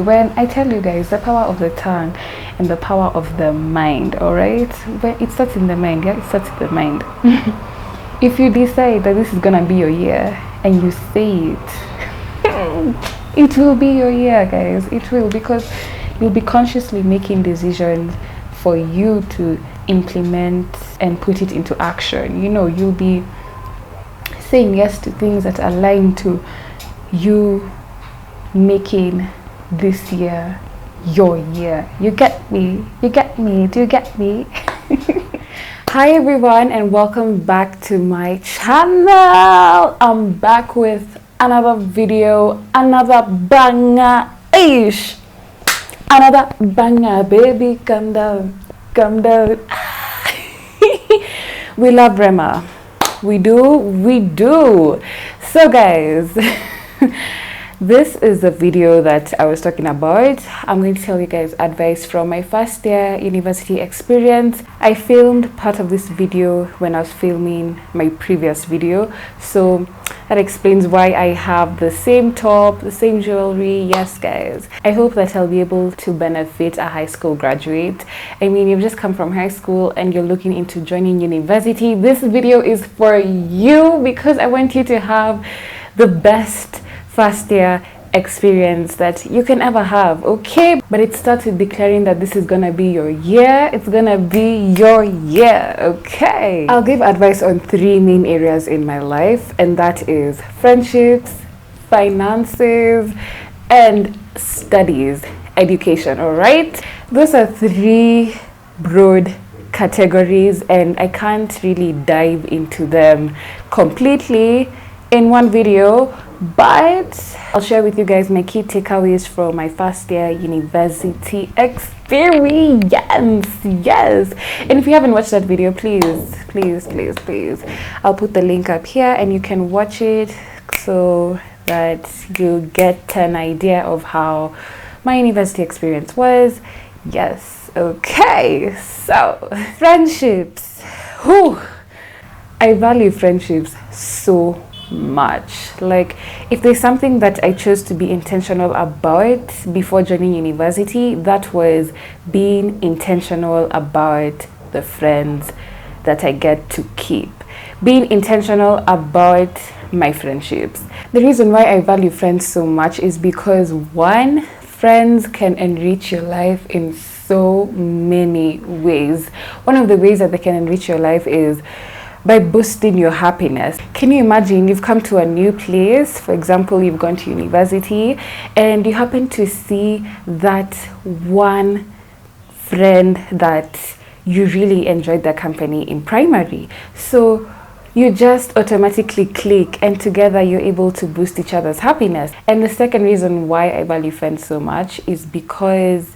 When I tell you guys the power of the tongue and the power of the mind, all right, when it starts in the mind, yeah, it starts in the mind. If you decide that this is gonna be your year and you say it, it will be your year, guys. It will, because you'll be consciously making decisions for you to implement and put it into action. You know, you'll be saying yes to things that align to you making this year your year. You get me? You get me? Do you get me? Hi everyone, and welcome back to my channel. I'm back with another video, another banger ish, another banger. Baby, calm down, calm down. We love Rema. We do. So guys, this is the video that I was talking about. I'm going to tell you guys advice from my first year university experience. I filmed part of this video when I was filming my previous video, so that explains why I have the same top, the same jewelry. Yes guys, I hope that I'll be able to benefit a high school graduate. I mean, you've just come from high school and you're looking into joining university. This video is for you because I want you to have the best first year experience that you can ever have, okay? But it starts with declaring that this is gonna be your year. It's gonna be your year, okay? I'll give advice on 3 main areas in my life, and that is friendships, finances, and studies, education, all right? Those are 3 broad categories, and I can't really dive into them completely in one video, but I'll share with you guys my key takeaways from my first year university experience. Yes, and if you haven't watched that video, please, I'll put the link up here and you can watch it so that you get an idea of how my university experience was. Yes, okay. So friendships, whew, I value friendships so much. Like, if there's something that I chose to be intentional about before joining university, that was being intentional about the friends that I get to keep, being intentional about my friendships. The reason why I value friends so much is because, one, friends can enrich your life in so many ways. One of the ways that they can enrich your life is by boosting your happiness. Can you imagine you've come to a new place, for example, you've gone to university, and you happen to see that one friend that you really enjoyed their company in primary. So you just automatically click, and together you're able to boost each other's happiness. And the second reason why I value friends so much is because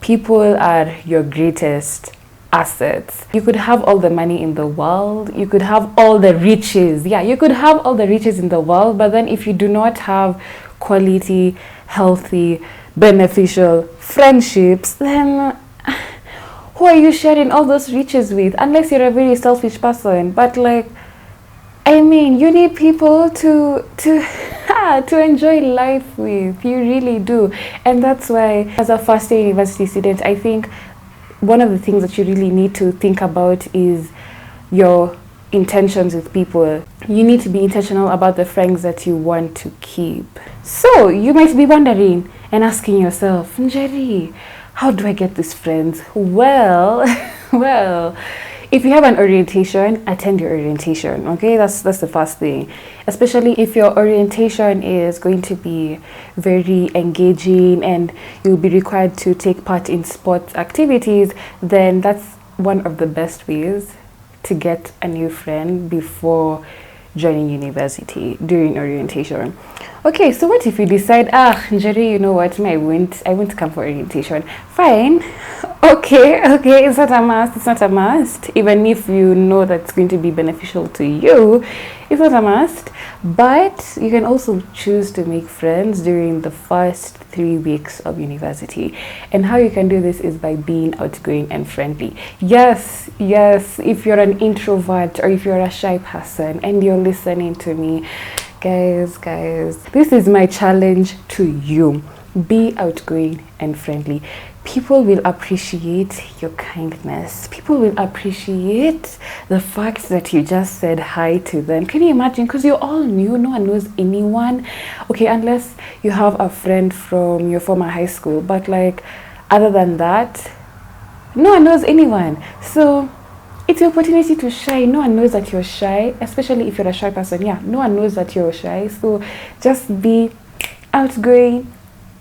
people are your greatest assets. You could have all the money in the world, you could have all the riches, you could have all the riches in the world, but then if you do not have quality, healthy, beneficial friendships, then who are you sharing all those riches with? Unless you're a very selfish person. But like, I mean, you need people to enjoy life with. You really do. And that's why, as a first year university student, I think one of the things that you really need to think about is your intentions with people. You need to be intentional about the friends that you want to keep. So you might be wondering and asking yourself, Njeri, how do I get these friends? Well, if you have an orientation, attend your orientation, okay? That's the first thing. Especially if your orientation is going to be very engaging and you'll be required to take part in sports activities, then that's one of the best ways to get a new friend before joining university during orientation. Okay, so what if you decide, Njeri, you know what, I won't come for orientation. Fine. Okay, it's not a must. Even if you know that's going to be beneficial to you, it's not a must. But you can also choose to make friends during the first 3 weeks of university. And how you can do this is by being outgoing and friendly. Yes, if you're an introvert or if you're a shy person and you're listening to me, guys, this is my challenge to you. Be outgoing and friendly. People will appreciate your kindness. People will appreciate the fact that you just said hi to them. Can you imagine? Because you're all new, no one knows anyone. Okay, unless you have a friend from your former high school, but like other than that, no one knows anyone. So it's your opportunity to shine. No one knows that you're shy, especially if you're a shy person. Yeah, no one knows that you're shy. So just be outgoing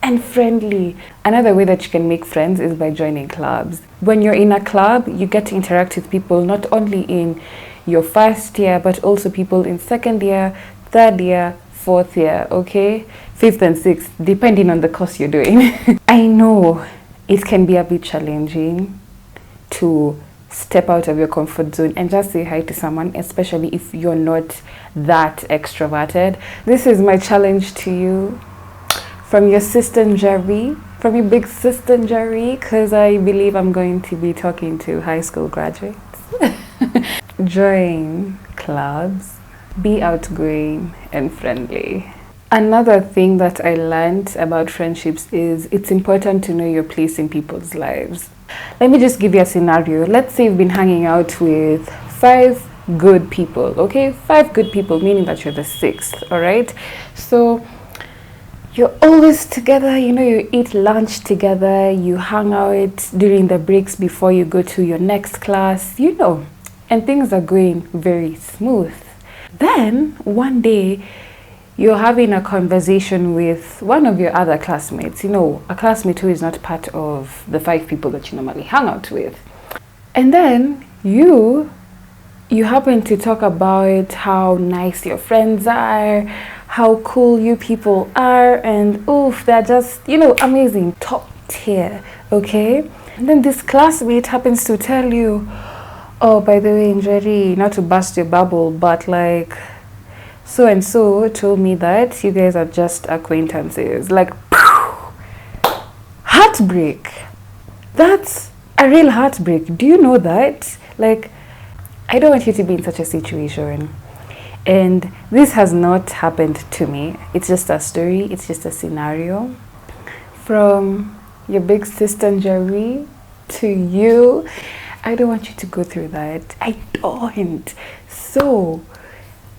and friendly. Another way that you can make friends is by joining clubs. When you're in a club, you get to interact with people not only in your first year, but also people in second year, third year, fourth year, okay? Fifth and sixth, depending on the course you're doing. I know it can be a bit challenging to step out of your comfort zone and just say hi to someone, especially if you're not that extroverted. This is my challenge to you from your sister Njeri, from your big sister Njeri, because I believe I'm going to be talking to high school graduates. Join clubs, be outgoing and friendly. Another thing that I learned about friendships is it's important to know your place in people's lives. Let me just give you a scenario. Let's say you've been hanging out with 5 good people, okay? 5 good people, meaning that you're the 6th, all right? So you're always together, you know, you eat lunch together, you hang out during the breaks before you go to your next class, you know, and things are going very smooth. Then one day you're having a conversation with one of your other classmates, you know, a classmate who is not part of the 5 people that you normally hang out with. And then you happen to talk about how nice your friends are, how cool you people are, and oof, they're just, you know, amazing, top tier, okay? And then this classmate happens to tell you, oh, by the way, Njeri, not to burst your bubble, but like, so and so told me that you guys are just acquaintances. Like, heartbreak. That's a real heartbreak. Do you know that? Like, I don't want you to be in such a situation. And this has not happened to me. It's just a story. It's just a scenario. From your big sister Njeri to you, I don't want you to go through that. I don't. So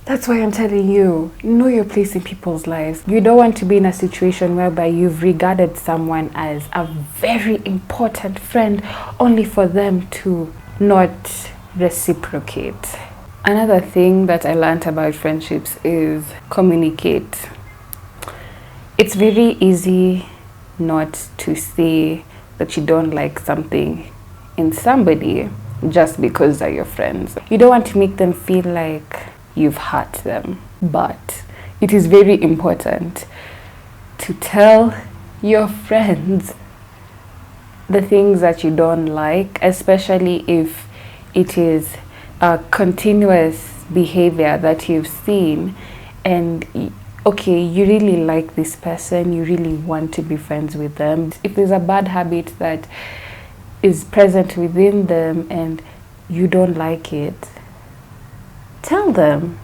that's why I'm telling you, know your place in people's lives. You don't want to be in a situation whereby you've regarded someone as a very important friend only for them to not reciprocate. Another thing that I learned about friendships is communicate. It's very easy not to say that you don't like something in somebody just because they're your friends. You don't want to make them feel like you've hurt them, but it is very important to tell your friends the things that you don't like, especially if it is a continuous behavior that you've seen and okay, you really like this person, you really want to be friends with them. If there's a bad habit that is present within them and you don't like it, tell them,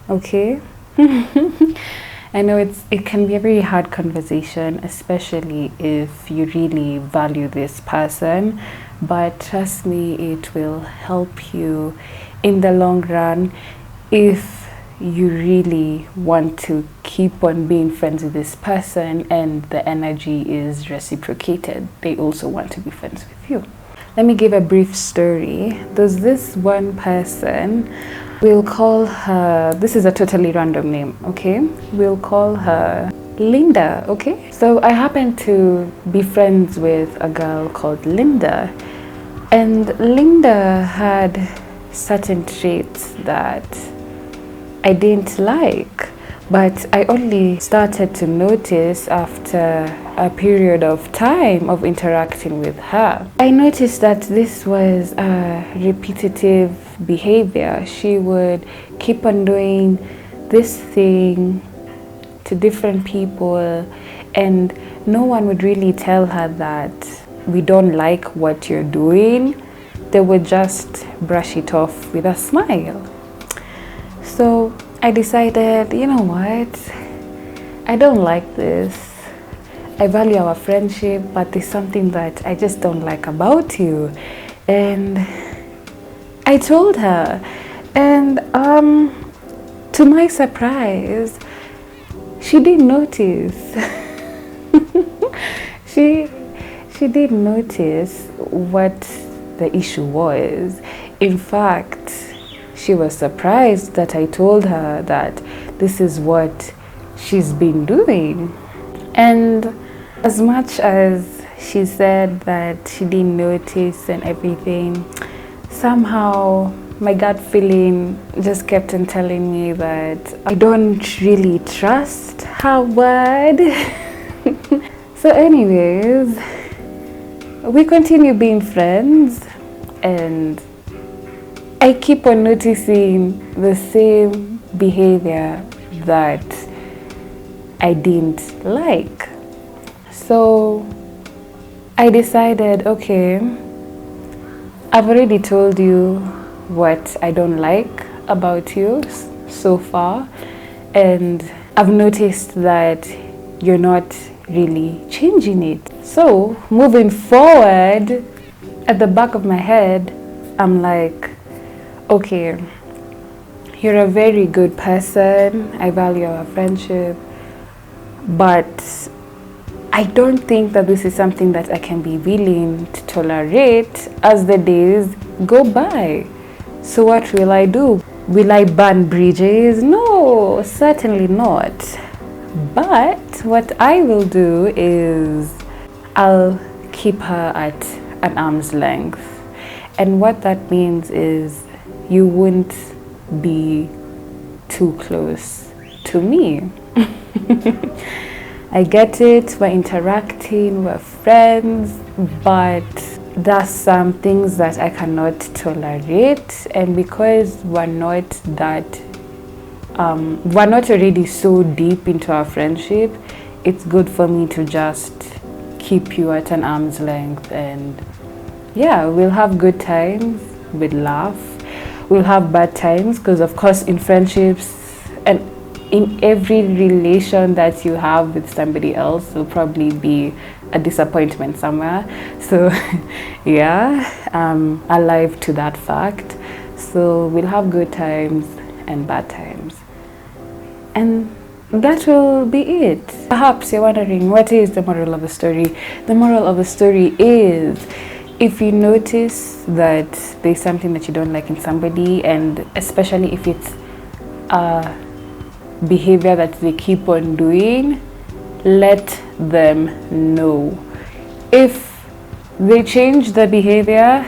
okay? I know it can be a very hard conversation, especially if you really value this person, but trust me, it will help you in the long run if you really want to keep on being friends with this person and the energy is reciprocated. They also want to be friends with you. Let me give a brief story. There's this one person, we'll call her, this is a totally random name, okay? We'll call her Linda, okay? So I happen to be friends with a girl called Linda, and Linda had certain traits that I didn't like, but I only started to notice after a period of time of interacting with her. I noticed that this was a repetitive behavior. She would keep on doing this thing to different people, and no one would really tell her that we don't like what you're doing. They would just brush it off with a smile. So I decided, you know what, I don't like this. I value our friendship, but there's something that I just don't like about you. And I told her, and to my surprise, she didn't notice. she didn't notice what the issue was. In fact, she was surprised that I told her that this is what she's been doing. And as much as she said that she didn't notice and everything, somehow my gut feeling just kept on telling me that I don't really trust her word. So anyways, we continue being friends, and I keep on noticing the same behavior that I didn't like. So I decided, okay, I've already told you what I don't like about you so far, and I've noticed that you're not really changing it. So moving forward, at the back of my head, I'm like, okay, you're a very good person, I value our friendship, but I don't think that this is something that I can be willing to tolerate as the days go by. So what will I do? Will I burn bridges? No, certainly not. But what I will do is I'll keep her at an arm's length. And what that means is you won't be too close to me. I get it, we're interacting, we're friends, but there's some things that I cannot tolerate, and because we're not already so deep into our friendship, it's good for me to just keep you at an arm's length. And yeah, we'll have good times, we'll laugh, we'll have bad times, because of course in friendships and in every relation that you have with somebody else will probably be a disappointment somewhere. So yeah, I'm alive to that fact. So we'll have good times and bad times, and that will be it. Perhaps you're wondering, what is the moral of the story? The moral of the story is, if you notice that there's something that you don't like in somebody, and especially if it's a behavior that they keep on doing, let them know. If they change the behavior,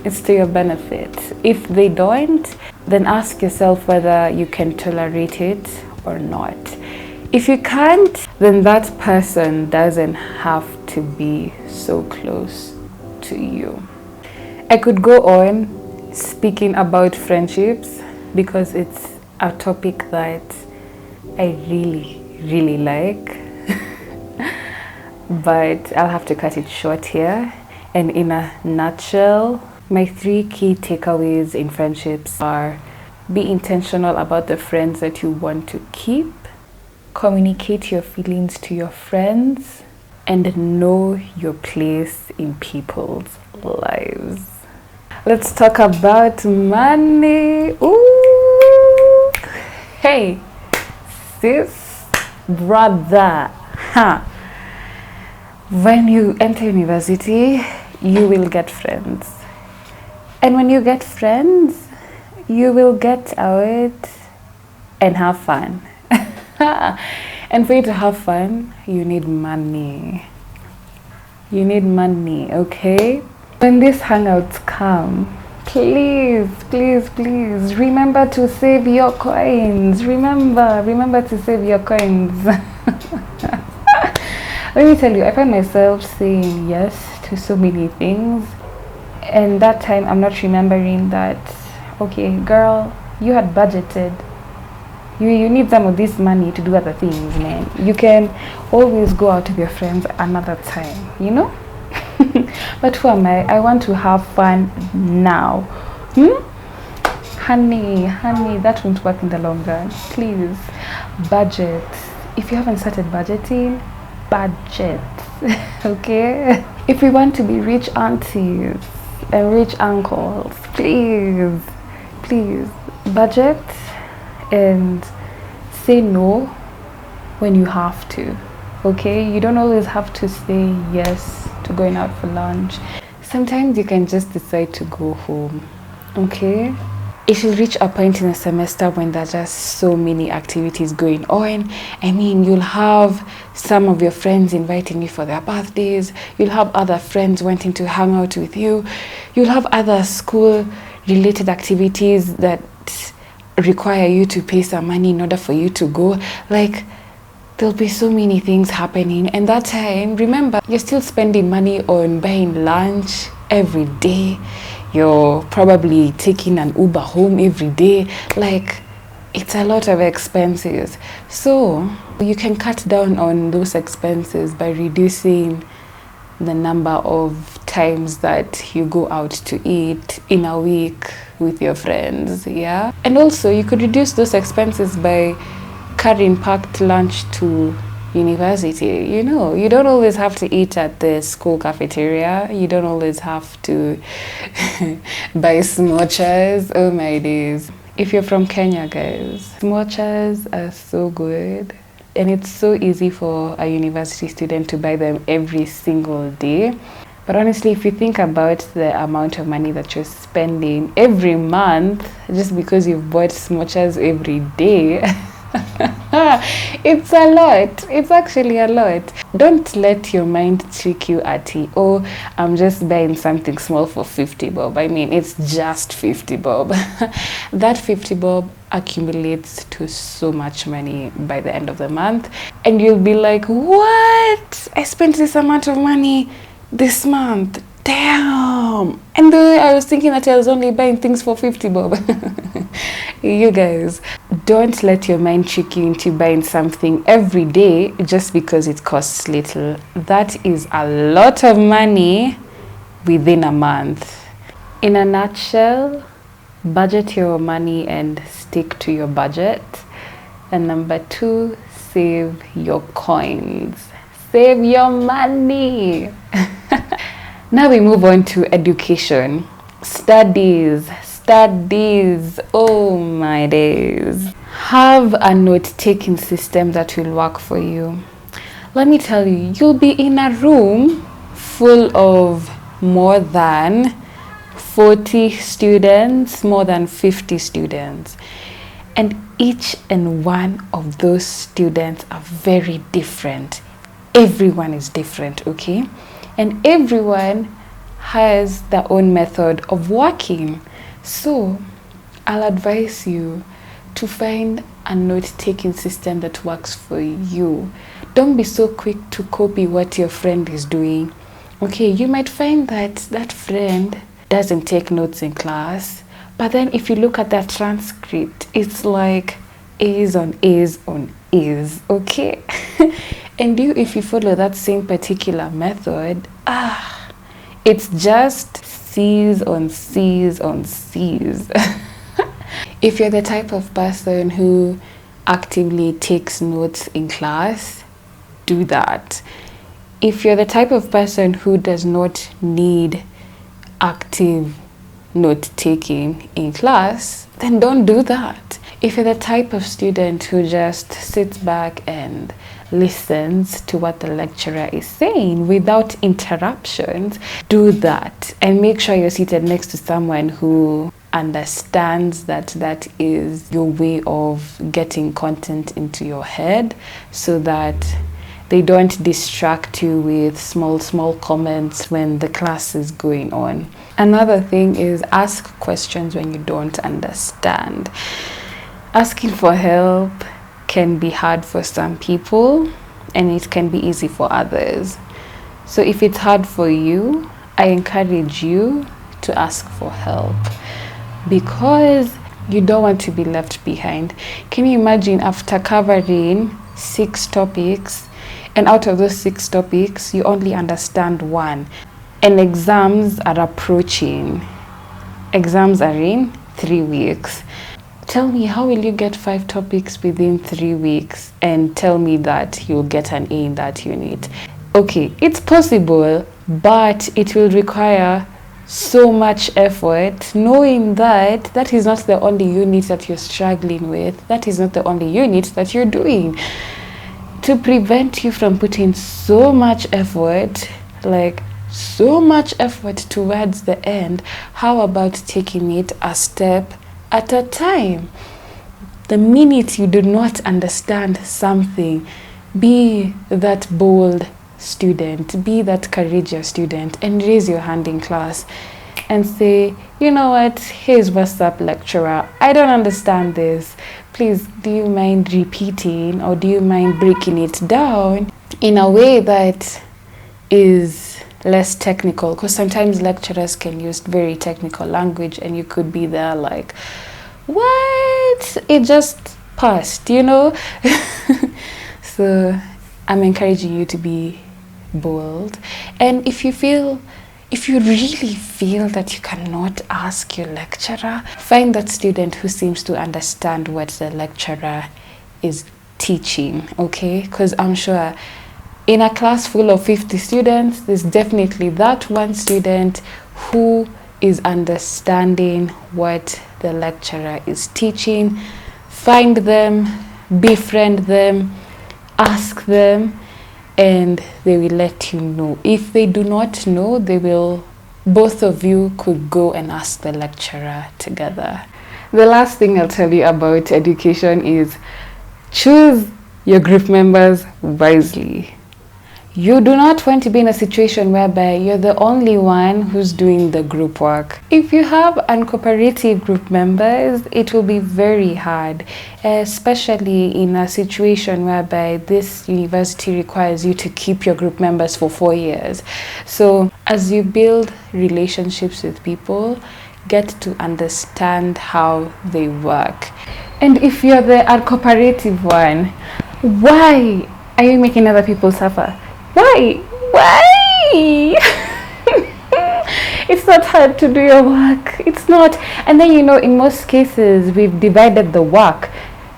it's to your benefit. If they don't, then ask yourself whether you can tolerate it or not. If you can't, then that person doesn't have to be so close to you. I could go on speaking about friendships because it's a topic that I really like, but I'll have to cut it short here. And in a nutshell, my 3 key takeaways in friendships are: be intentional about the friends that you want to keep, communicate your feelings to your friends, and know your place in people's lives. Let's talk about money. Ooh, hey, sis, brother, when you enter university, you will get friends, and when you get friends, you will get out and have fun. And for you to have fun, you need money. You need money, okay? When these hangouts come, please remember to save your coins. Remember to save your coins. Let me tell you, I find myself saying yes to so many things, and that time I'm not remembering that, okay, girl, you had budgeted. You need some of this money to do other things, man. You can always go out with your friends another time, you know? But who am I? I want to have fun now. Honey, that won't work in the long run. Please, budget. If you haven't started budgeting, budget. Okay, if we want to be rich aunties and rich uncles, please budget and say no when you have to. Okay, you don't always have to say yes to going out for lunch. Sometimes you can just decide to go home. Okay, it will reach a point in a semester when there's just so many activities going on. I mean, you'll have some of your friends inviting you for their birthdays, you'll have other friends wanting to hang out with you, you'll have other school related activities that require you to pay some money in order for you to go. Like, there'll be so many things happening, and that time, remember, you're still spending money on buying lunch every day. You're probably taking an Uber home every day. Like, it's a lot of expenses. So you can cut down on those expenses by reducing the number of times that you go out to eat in a week with your friends. Yeah, and also you could reduce those expenses by carrying packed lunch to university. You know, you don't always have to eat at the school cafeteria. You don't always have to buy smooches. Oh my days. If you're from Kenya, guys, smooches are so good, and it's so easy for a university student to buy them every single day. But honestly, if you think about the amount of money that you're spending every month just because you've bought smooches every day, it's a lot. It's actually a lot. Don't let your mind trick you at, oh, I'm just buying something small for 50 bob. I mean, it's just 50 bob. That 50 bob accumulates to so much money by the end of the month, and you'll be like, what? I spent this amount of money this month. Damn. And I was thinking that I was only buying things for 50 bob. You guys, don't let your mind trick you into buying something every day just because it costs little. That is a lot of money within a month. In a nutshell, budget your money and stick to your budget. And number 2, save your coins. Save your money. Now we move on to education. Studies. Oh my days. Have a note-taking system that will work for you. Let me tell you, you'll be in a room full of more than 40 students, more than 50 students. And each and one of those students are very different. Everyone is different, okay? And everyone has their own method of working. So I'll advise you to find a note-taking system that works for you. Don't be so quick to copy what your friend is doing. Okay, you might find that that friend doesn't take notes in class, but then if you look at that transcript, it's like A's on A's on A's, okay? And if you follow that same particular method, it's just C's on C's on C's. If you're the type of person who actively takes notes in class, do that. If you're the type of person who does not need active note taking in class, then don't do that. If you're the type of student who just sits back and listens to what the lecturer is saying without interruptions, do that. And make sure you're seated next to someone who understands that that is your way of getting content into your head, so that they don't distract you with small comments when the class is going on. Another thing is ask questions when you don't understand. Asking for help can be hard for some people and it can be easy for others. So if it's hard for you, I encourage you to ask for help, because you don't want to be left behind. Can you imagine, after covering 6 topics, and out of those 6 topics you only understand 1, and exams are approaching? Exams are in 3 weeks. Tell me, how will you get 5 topics within 3 weeks and tell me that you'll get an A in that unit? Okay, it's possible, but it will require so much effort, knowing that that is not the only unit that you're struggling with, that is not the only unit that you're doing. To prevent you from putting so much effort, like so much effort towards the end, how about taking it a step at a time? The minute you do not understand something, be that bold student, be that courageous student, and raise your hand in class and say, you know what, here's what's up, lecturer, I don't understand this. Please, do you mind repeating, or do you mind breaking it down in a way that is less technical? Because sometimes lecturers can use very technical language and you could be there like, what? It just passed, you know? So I'm encouraging you to be bold. And if you really feel that you cannot ask your lecturer, find that student who seems to understand what the lecturer is teaching, okay? Because I'm sure in a class full of 50 students, there's definitely that one student who is understanding what the lecturer is teaching. Find them, befriend them, ask them, and they will let you know. If they do not know, both of you could go and ask the lecturer together. The last thing I'll tell you about education is choose your group members wisely. You do not want to be in a situation whereby you're the only one who's doing the group work. If you have uncooperative group members, it will be very hard, especially in a situation whereby this university requires you to keep your group members for 4 years. So as you build relationships with people, get to understand how they work. And if you're the uncooperative one, why are you making other people suffer? Why? It's not hard to do your work. It's not. And then, in most cases, we've divided the work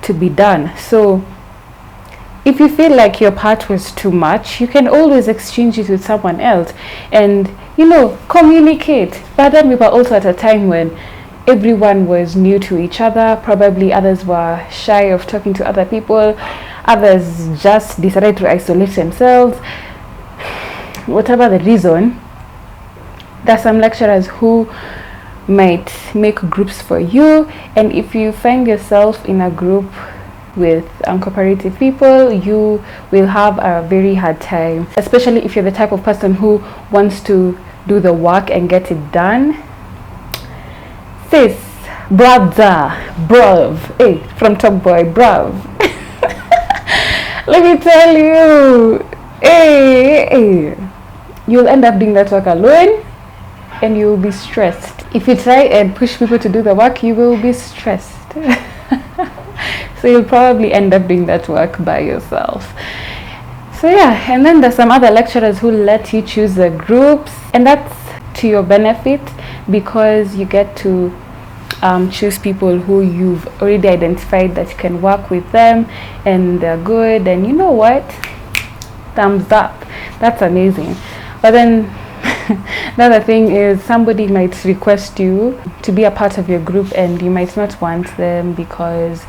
to be done. So if you feel like your part was too much, you can always exchange it with someone else and, communicate. But then we were also at a time when everyone was new to each other. Probably others were shy of talking to other people. Others just decided to isolate themselves. Whatever the reason, there are some lecturers who might make groups for you, and if you find yourself in a group with uncooperative people, you will have a very hard time, especially if you're the type of person who wants to do the work and get it done. Sis, brother, bruv, hey, from Top Boy, bruv. Let me tell you, hey, you'll end up doing that work alone and you'll be stressed. If you try and push people to do the work, you will be stressed. So you'll probably end up doing that work by yourself. So yeah, and then there's some other lecturers who let you choose the groups, and that's to your benefit because you get to choose people who you've already identified that you can work with them and they're good, and you know what, thumbs up, that's amazing. But then the other thing is somebody might request you to be a part of your group and you might not want them because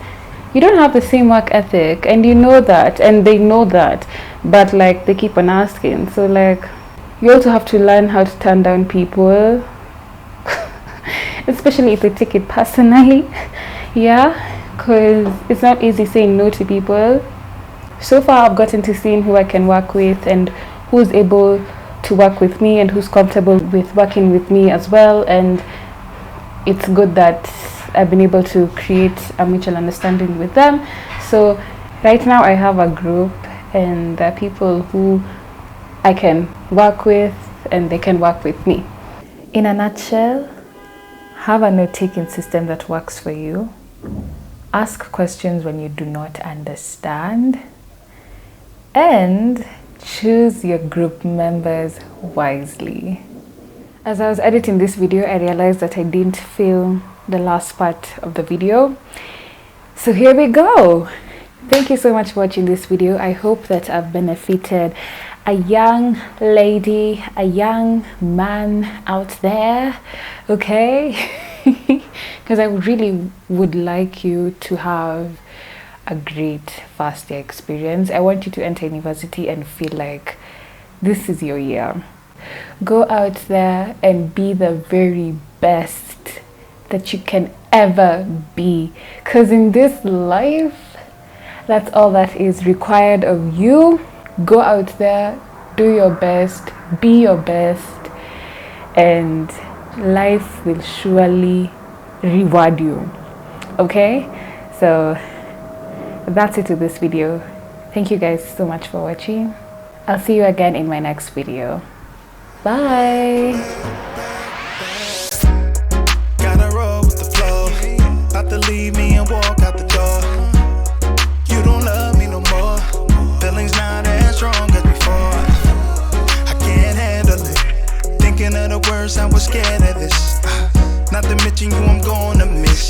you don't have the same work ethic, and you know that and they know that, but like they keep on asking. So like you also have to learn how to turn down people, especially if they take it personally. Yeah, because it's not easy saying no to people. So far I've gotten to seeing who I can work with and who's able to work with me and who's comfortable with working with me as well, and it's good that I've been able to create a mutual understanding with them. So right now I have a group and there are people who I can work with and they can work with me. In a nutshell, have a note-taking system that works for you. Ask questions when you do not understand. And choose your group members wisely. As I was editing this video, I realized that I didn't film the last part of the video. So here we go. Thank you so much for watching this video. I hope that I've benefited a young lady, a young man out there, okay? Because I really would like you to have a great first year experience. I want you to enter university and feel like this is your year. Go out there and be the very best that you can ever be, because in this life, that's all that is required of you. Go out there, do your best, be your best, and life will surely reward you. Okay, so that's it with this video. Thank you guys so much for watching. I'll see you again in my next video. Bye. Gotta roll with the flow. About to leave me and walk out the door. You don't love me no more. Feelings not as strong as before. I can't handle it. Thinking of the words, I was scared of this. Not to mention you, I'm gonna miss.